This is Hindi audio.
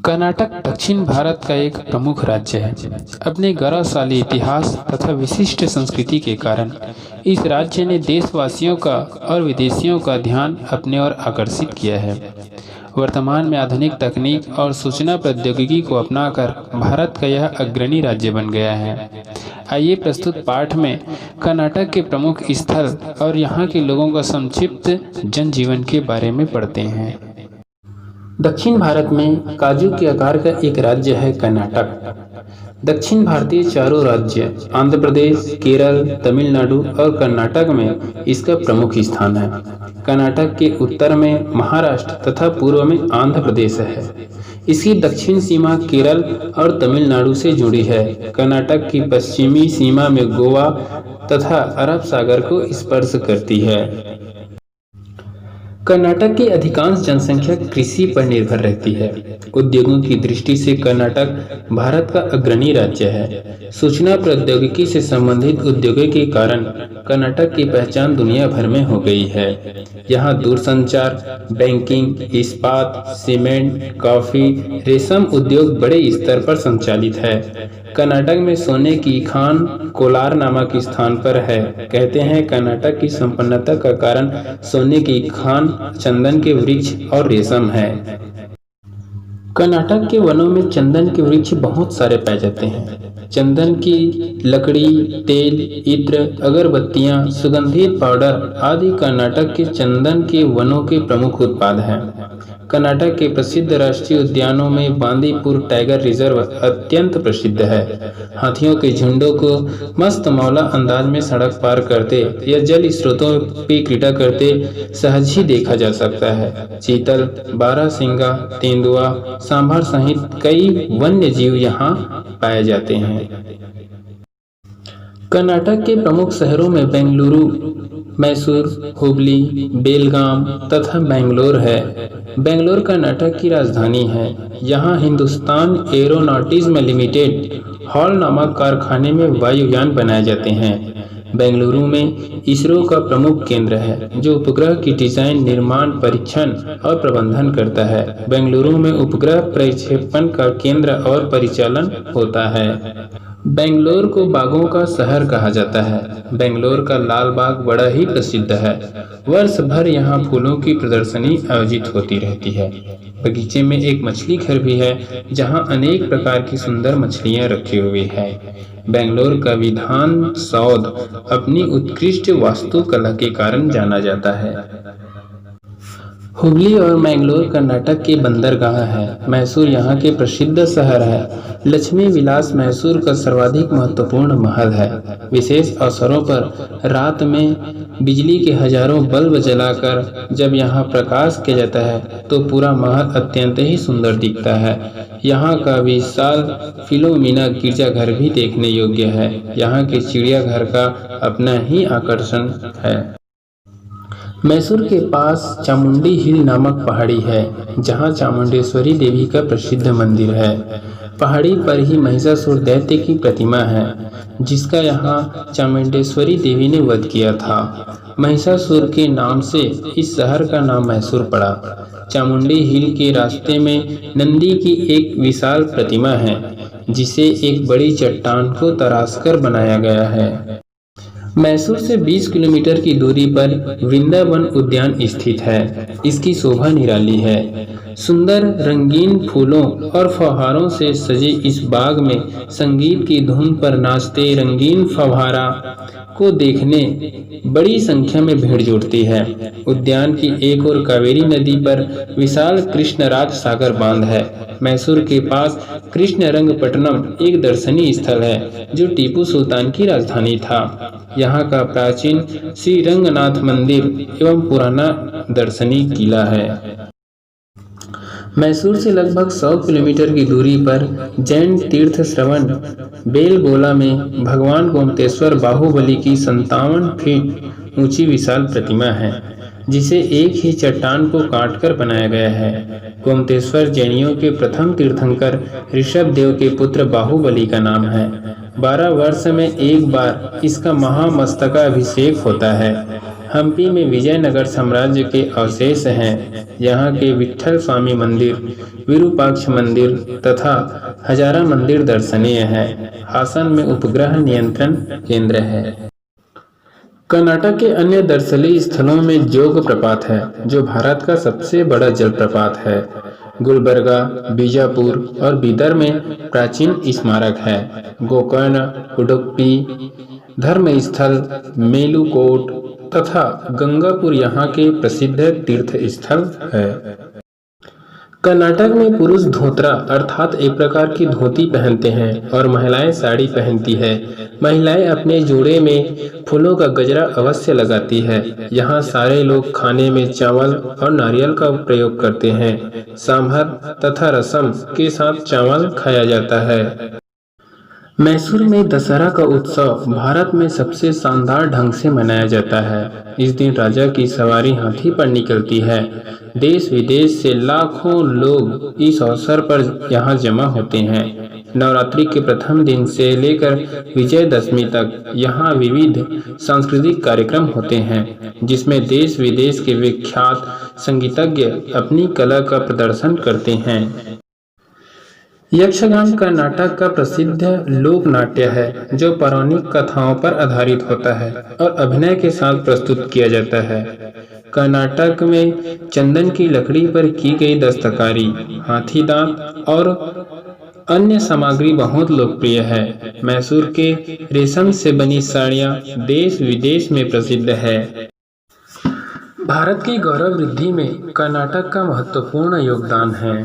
कर्नाटक दक्षिण भारत का एक प्रमुख राज्य है। अपने गौरवशाली इतिहास तथा विशिष्ट संस्कृति के कारण इस राज्य ने देशवासियों का और विदेशियों का ध्यान अपने ओर आकर्षित किया है। वर्तमान में आधुनिक तकनीक और सूचना प्रौद्योगिकी को अपनाकर भारत का यह अग्रणी राज्य बन गया है। आइए प्रस्तुत पाठ में कर्नाटक के प्रमुख स्थल और यहाँ के लोगों का संक्षिप्त जनजीवन के बारे में पढ़ते हैं। दक्षिण भारत में काजू के आकार का एक राज्य है कर्नाटक। दक्षिण भारतीय चारों राज्य आंध्र प्रदेश, केरल, तमिलनाडु और कर्नाटक में इसका प्रमुख स्थान है। कर्नाटक के उत्तर में महाराष्ट्र तथा पूर्व में आंध्र प्रदेश है। इसकी दक्षिण सीमा केरल और तमिलनाडु से जुड़ी है। कर्नाटक की पश्चिमी सीमा में गोवा तथा अरब सागर को स्पर्श करती है। कर्नाटक की अधिकांश जनसंख्या कृषि पर निर्भर रहती है। उद्योगों की दृष्टि से कर्नाटक भारत का अग्रणी राज्य है। सूचना प्रौद्योगिकी से संबंधित उद्योगों के कारण कर्नाटक की पहचान दुनिया भर में हो गई है। यहाँ दूरसंचार, बैंकिंग, इस्पात, सीमेंट, कॉफी, रेशम उद्योग बड़े स्तर पर संचालित है। कर्नाटक में सोने की खान कोलार नामक स्थान पर है। कहते हैं कर्नाटक की संपन्नता का कारण सोने की खान, चंदन के वृक्ष और रेशम है। कर्नाटक के वनों में चंदन के वृक्ष बहुत सारे पाए जाते हैं। चंदन की लकड़ी, तेल, इत्र, अगरबत्तियां, सुगंधित पाउडर आदि कर्नाटक के चंदन के वनों के प्रमुख उत्पाद हैं। कर्नाटक के प्रसिद्ध राष्ट्रीय उद्यानों में बांदीपुर टाइगर रिजर्व अत्यंत प्रसिद्ध है। हाथियों के झुंडों को मस्त मौला अंदाज में सड़क पार करते या जल स्रोतों पे क्रीड़ा करते सहज ही देखा जा सकता है। चीतल, बारहसिंगा, तेंदुआ, सांभर सहित कई वन्य जीव यहाँ पाए जाते हैं। कर्नाटक के प्रमुख शहरों में बेंगलुरु, मैसूर, हुबली, बेलगाम तथा बेंगलोर है। बेंगलोर कर्नाटक की राजधानी है। यहाँ हिंदुस्तान एरोनॉटिज्म लिमिटेड हॉल नामक कारखाने में वायुयान बनाए जाते हैं। बेंगलुरु में इसरो का प्रमुख केंद्र है, जो उपग्रह की डिजाइन, निर्माण, परीक्षण और प्रबंधन करता है। बेंगलुरु में उपग्रह प्रक्षेपण का केंद्र और परिचालन होता है। बेंगलोर को बागों का शहर कहा जाता है। बेंगलोर का लाल बाग बड़ा ही प्रसिद्ध है। वर्ष भर यहाँ फूलों की प्रदर्शनी आयोजित होती रहती है। बगीचे में एक मछली घर भी है, जहाँ अनेक प्रकार की सुंदर मछलियाँ रखी हुई है। बेंगलोर का विधान सौध अपनी उत्कृष्ट वास्तुकला के कारण जाना जाता है। हुबली और मैंगलोर कर्नाटक के बंदरगाह है। मैसूर यहाँ के प्रसिद्ध शहर है। लक्ष्मी विलास मैसूर का सर्वाधिक महत्वपूर्ण महल है। विशेष अवसरों पर रात में बिजली के हजारों बल्ब जलाकर जब यहाँ प्रकाश किया जाता है तो पूरा महल अत्यंत ही सुंदर दिखता है। यहाँ का विशाल फिलोमिना गिरजाघर भी देखने योग्य है। यहाँ के चिड़ियाघर का अपना ही आकर्षण है। मैसूर के पास चामुंडी हिल नामक पहाड़ी है, जहाँ चामुंडेश्वरी देवी का प्रसिद्ध मंदिर है। पहाड़ी पर ही महिषासुर दैत्य की प्रतिमा है, जिसका यहाँ चामुंडेश्वरी देवी ने वध किया था। महिषासुर के नाम से इस शहर का नाम मैसूर पड़ा। चामुंडी हिल के रास्ते में नंदी की एक विशाल प्रतिमा है, जिसे एक बड़ी चट्टान को तराशकर बनाया गया है। मैसूर से 20 किलोमीटर की दूरी पर वृंदावन उद्यान स्थित है। इसकी शोभा निराली है। सुंदर रंगीन फूलों और फव्वारों से सजे इस बाग में संगीत की धुन पर नाचते रंगीन फव्वारा को देखने बड़ी संख्या में भीड़ जुटती है। उद्यान की एक ओर कावेरी नदी पर विशाल कृष्णराज सागर बांध है। मैसूर के पास कृष्णरंगपट्टनम एक दर्शनीय स्थल है, जो टीपू सुल्तान की राजधानी था। यहाँ का प्राचीन श्री रंगनाथ मंदिर एवं पुराना दर्शनीय किला है। मैसूर से लगभग 100 किलोमीटर की दूरी पर जैन तीर्थ श्रवण बेलगोला में भगवान गोमतेश्वर बाहुबली की 57 फीट ऊंची विशाल प्रतिमा है, जिसे एक ही चट्टान को काटकर बनाया गया है। गोमतेश्वर जैनियों के प्रथम तीर्थंकर ऋषभ देव के पुत्र बाहुबली का नाम है। 12 वर्ष में एक बार इसका महामस्तकाभिषेक होता है। हम्पी में विजयनगर साम्राज्य के अवशेष हैं। यहाँ के विट्ठल स्वामी मंदिर, विरूपाक्ष मंदिर तथा हजारा मंदिर दर्शनीय है। हासन में उपग्रह नियंत्रण केंद्र है। कर्नाटक के अन्य दर्शनीय स्थलों में जोग प्रपात है, जो भारत का सबसे बड़ा जलप्रपात है। गुलबर्गा, बीजापुर और बीदर में प्राचीन स्मारक है। गोकर्ण, उडुपी धर्मस्थल, मेलुकोट तथा गंगापुर यहाँ के प्रसिद्ध तीर्थ स्थल है। कर्नाटक में पुरुष धोतरा अर्थात एक प्रकार की धोती पहनते हैं और महिलाएं साड़ी पहनती है। महिलाएं अपने जोड़े में फूलों का गजरा अवश्य लगाती है। यहाँ सारे लोग खाने में चावल और नारियल का प्रयोग करते हैं। सांभर तथा रसम के साथ चावल खाया जाता है। मैसूर में दशहरा का उत्सव भारत में सबसे शानदार ढंग से मनाया जाता है। इस दिन राजा की सवारी हाथी पर निकलती है। देश विदेश से लाखों लोग इस अवसर पर यहाँ जमा होते हैं। नवरात्रि के प्रथम दिन से लेकर विजयदशमी तक यहाँ विविध सांस्कृतिक कार्यक्रम होते हैं, जिसमें देश विदेश के विख्यात संगीतज्ञ अपनी कला का प्रदर्शन करते हैं। यक्षगान कर्नाटक का प्रसिद्ध लोक नाट्य है, जो पौराणिक कथाओं पर आधारित होता है और अभिनय के साथ प्रस्तुत किया जाता है। कर्नाटक में चंदन की लकड़ी पर की गई दस्तकारी, हाथी दांत और अन्य सामग्री बहुत लोकप्रिय है। मैसूर के रेशम से बनी साड़ियाँ देश विदेश में प्रसिद्ध है। भारत की गौरव वृद्धि में कर्नाटक का महत्वपूर्ण योगदान है।